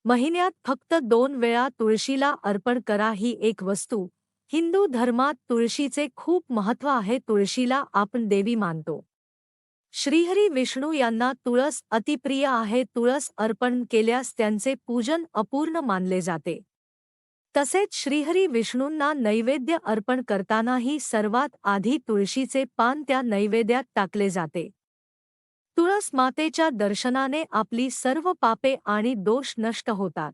महिन्यात फक्त 2 वेळा तुळशीला अर्पण करा ही एक वस्तू. हिंदू धर्मात तुळशीचे खूप महत्त्व आहे. तुळशीला आपण देवी मानतो. श्रीहरी विष्णू यांना तुळस अतिप्रिय आहे. तुळस अर्पण केल्यास त्यांचे पूजन अपूर्ण मानले जाते. तसेच श्रीहरी विष्णूंना नैवेद्य अर्पण करतानाही सर्वात आधी तुळशीचे पान त्या नैवेद्यात टाकले जाते. तुळस मातेच्या दर्शनाने आपली सर्व पापे आणि दोष नष्ट होतात.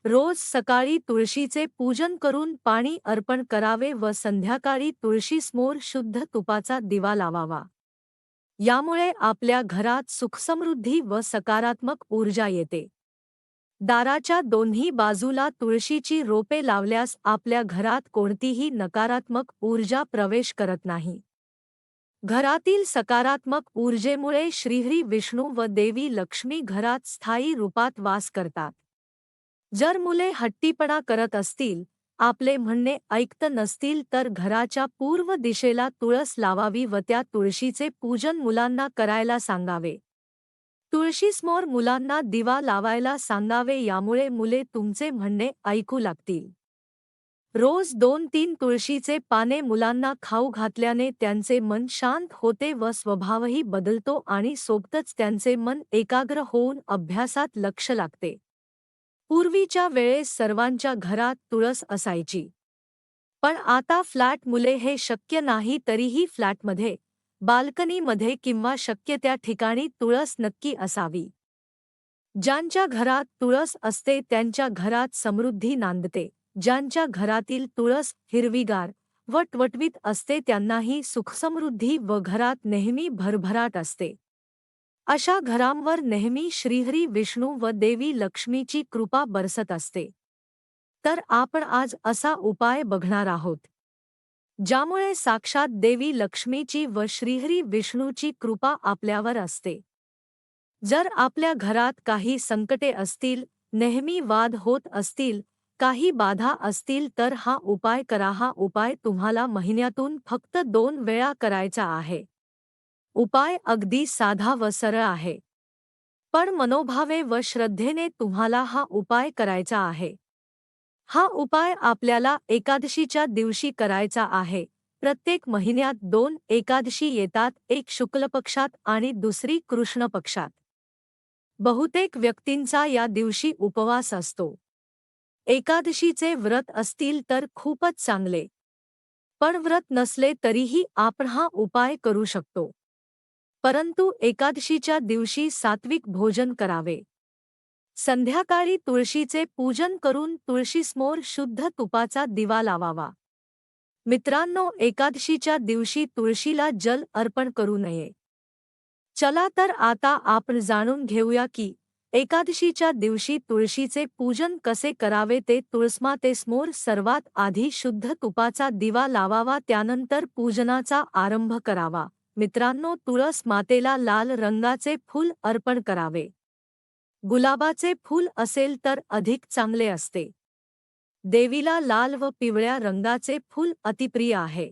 रोज सकाळी तुळशीचे पूजन करून पाणी अर्पण करावे व संध्याकाळी तुळशीसमोर शुद्ध तुपाचा दिवा लावावा. यामुळे आपल्या घरात सुखसमृद्धी व सकारात्मक ऊर्जा येते. दाराच्या दोन्ही बाजूला तुळशीची रोपे लावल्यास आपल्या घरात कोणतीही नकारात्मक ऊर्जा प्रवेश करत नाही. घरातील सकारात्मक ऊर्जेमुळे श्रीहरी विष्णू व देवी लक्ष्मी घरात स्थायी रूपात वास करतात. जर मुले हट्टीपणा करत असतील, आपले म्हणणे ऐकत नसतील तर घराच्या पूर्व दिशेला तुळस लावावी व त्या तुळशीचे पूजन मुलांना करायला सांगावे. तुळशीसमोर मुलांना दिवा लावायला सांगावे. यामुळे मुले तुमचे म्हणणे ऐकू लागतील. रोज 2-3 तुळशीचे पाने मुलांना खाऊ घातल्याने त्यांचे मन शांत होते व स्वभावही बदलतो आणि सोबतच त्यांचे मन एकाग्र होऊन अभ्यासात लक्ष लागते. पूर्वीच्या वेळेस सर्वांच्या घरात तुळस असायची. पण आता फ्लॅट मुले हे शक्य नाही. तरीही फ्लॅटमध्ये, बाल्कनीमध्ये किंवा शक्य त्या ठिकाणी तुळस नक्की असावी. ज्यांच्या घरात तुळस असते त्यांच्या घरात समृद्धी नांदते. ज्यांच्या घरातील तुळस हिरवीगार व टवटवीत असते त्यांनाही सुखसमृद्धी व घरात नेहमी भरभराट असते. अशा घरांवर नेहमी श्रीहरी विष्णू व देवी लक्ष्मीची कृपा बरसत असते. तर आपण आज असा उपाय बघणार आहोत, ज्यामुळे साक्षात देवी लक्ष्मीची व श्रीहरी विष्णूची कृपा आपल्यावर असते. जर आपल्या घरात काही संकटे असतील, नेहमी वाद होत असतील, काही बाधा असतील तर हा उपाय करा. हा उपाय तुम्हाला महिन्यातून फक्त 2 वेळा करायचा आहे. उपाय अगदी साधा व सरळ आहे. पण मनोभावे व श्रद्धेने तुम्हाला हा उपाय करायचा आहे. हा उपाय आपल्याला एकादशीच्या दिवशी करायचा आहे. प्रत्येक महिन्यात 2 एकादशी येतात, एक शुक्ल पक्षात आणि दुसरी कृष्ण पक्षात. बहुतेक व्यक्तींचा या दिवशी उपवास असतो. एकादशीचे व्रत असतील तर खूपच चांगले. पण व्रत नसले तरीही आपण हा उपाय करू शकतो. परंतु एकादशीच्या दिवशी सात्विक भोजन करावे. संध्याकाळी तुळशीचे पूजन करून तुळशीसमोर शुद्ध तुपाचा दिवा लावावा. मित्रांनो, एकादशीच्या दिवशी तुळशीला जल अर्पण करू नये. चला तर आता आपण जाणून घेऊया की एकादशीच्या दिवशी तुळशीचे पूजन कसे करावे ते. तुळसमातेसमोर सर्वात आधी शुद्ध तुपाचा दिवा लावावा, त्यानंतर पूजनाचा आरंभ करावा. मित्रांनो, तुळस मातेला लाल रंगाचे फूल अर्पण करावे. गुलाबाचे फूल असेल तर अधिक चांगले असते. देवीला लाल व पिवळ्या रंगाचे फूल अतिप्रिय आहे.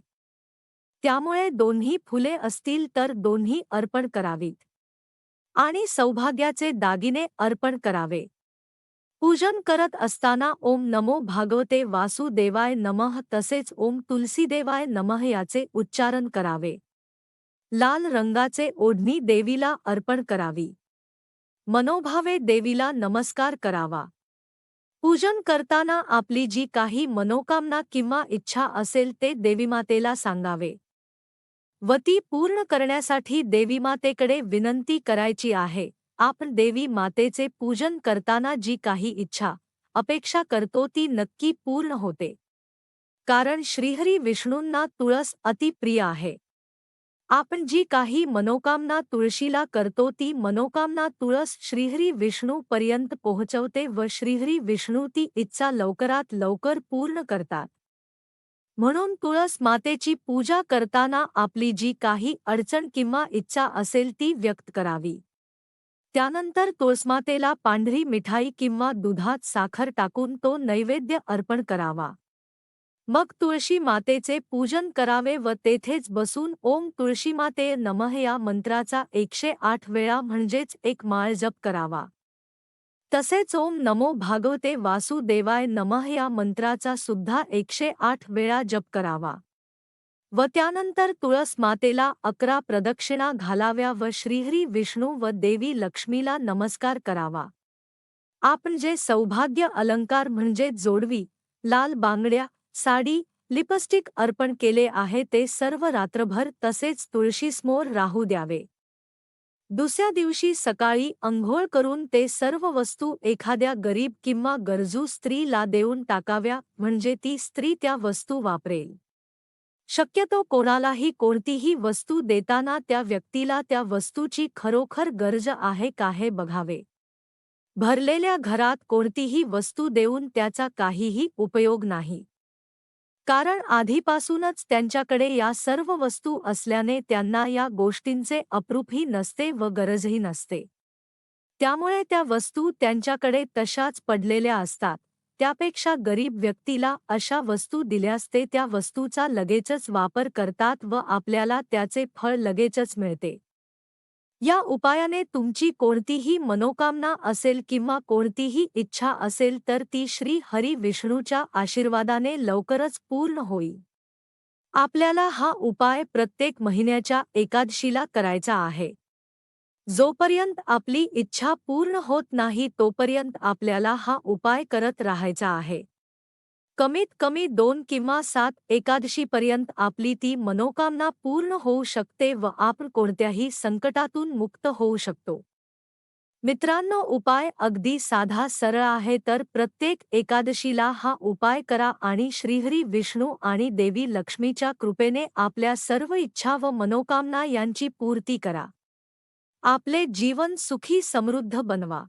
त्यामुळे दोन्ही फुले असतील तर दोन्ही अर्पण करावीत. आणि सौभाग्याचे दागिने अर्पण करावे. पूजन करत असताना ओम नमो भागवते वासुदेवाय नमः तसेच ओम तुलसीदेवाय नमः याचे उच्चारण करावे. लाल रंगाचे ओढणी देवीला अर्पण करावी. मनोभावे देवीला नमस्कार करावा. पूजन करताना आपली जी काही मनोकामना किंवा इच्छा असेल ते देवीमातेला सांगावे व ती पूर्ण करण्यासाठी देवीमातेकडे विनंती करायची आहे. आपण देवी मातेचे पूजन करताना जी काही इच्छा, अपेक्षा करतो ती नक्की पूर्ण होते. कारण श्रीहरी विष्णूंना तुळस अति प्रिय आहे. आपण जी काही मनोकामना तुळशीला करतो ती मनोकामना तुळस श्रीहरी विष्णू पर्यंत पोहोचवते व श्रीहरी विष्णू ती इच्छा लवकरात लवकर पूर्ण करतात. म्हणून तुळस मातेची पूजा करताना आपली जी काही अडचण किंवा इच्छा असेल ती व्यक्त करावी. त्यानंतर तुळसमातेला पांढरी मिठाई किंवा दुधात साखर टाकून तो नैवेद्य अर्पण करावा. मग तुळशी मातेचे पूजन करावे व तेथेच बसून ओम तुळशीमाते नमः या मंत्राचा 108 वेळा म्हणजेच एक माळ जप करावा. तसेच ओम नमो भागवते वासुदेवाय नमः या मंत्राचा सुद्धा 108 वेळा जप करावा व त्यानंतर तुळस मातेला 11 प्रदक्षिणा घालाव्या व श्रीहरी विष्णू व देवी लक्ष्मीला नमस्कार करावा। आपण जे सौभाग्य अलंकार म्हणजे जोडवी, लाल बांगड्या, साडी, लिपस्टिक अर्पण केले आहे ते सर्व रात्रभर तसेच तुळशीसमोर राहू द्यावे। दुसऱ्या दिवशी सकाळी अंघोळ करून ते सर्व वस्तू एखाद्या गरीब किंवा गरजू स्त्रीला देऊन टाकाव्या म्हणजे ती स्त्री त्या वस्तू वापरेल। शक्यतो कोणालाही कोणतीही वस्तू देताना त्या व्यक्तीला त्या वस्तूची खरोखर गरज आहे का हे बघावे। भरलेल्या घरात कोणतीही वस्तू देऊन त्याचा काहीही उपयोग नाही, कारण आधीपासूनच त्यांच्याकडे या सर्व वस्तू असल्याने त्यांना या गोष्टींचे अप्रूपही नसते व गरजही नसते। त्यामुळे त्या वस्तू त्यांच्याकडे तशाच पडलेल्या असतात। त्यापेक्षा गरीब व्यक्तीला अशा वस्तू दिल्यास ते त्या वस्तूचा लगेचच वापर करतात व आपल्याला त्याचे फळ लगेचच मिळते। या उपायाने तुमची कोणतीही मनोकामना असेल किंवा कोणतीही इच्छा असेल तर ती श्री हरी विष्णूच्या आशीर्वादाने लवकरच पूर्ण होईल। आपल्याला हा उपाय प्रत्येक महिन्याच्या एकादशीला करायचा आहे। जोपर्यंत आपली इच्छा पूर्ण होत नाही तोपर्यंत आपल्याला हा उपाय करत राहायचा आहे। कमीत कमी 2 किंवा 7 एकादशीपर्यंत आपली ती मनोकामना पूर्ण होऊ शकते व आपण कोणत्याही संकटातून मुक्त होऊ शकतो। मित्रांनो, उपाय अगदी साधा सरळ आहे, तर प्रत्येक एकादशीला हा उपाय करा आणि श्रीहरी विष्णू आणि देवी लक्ष्मीच्या कृपेने आपल्या सर्व इच्छा व मनोकामना यांची पूर्ती करा। आपले जीवन सुखी समृद्ध बनवा।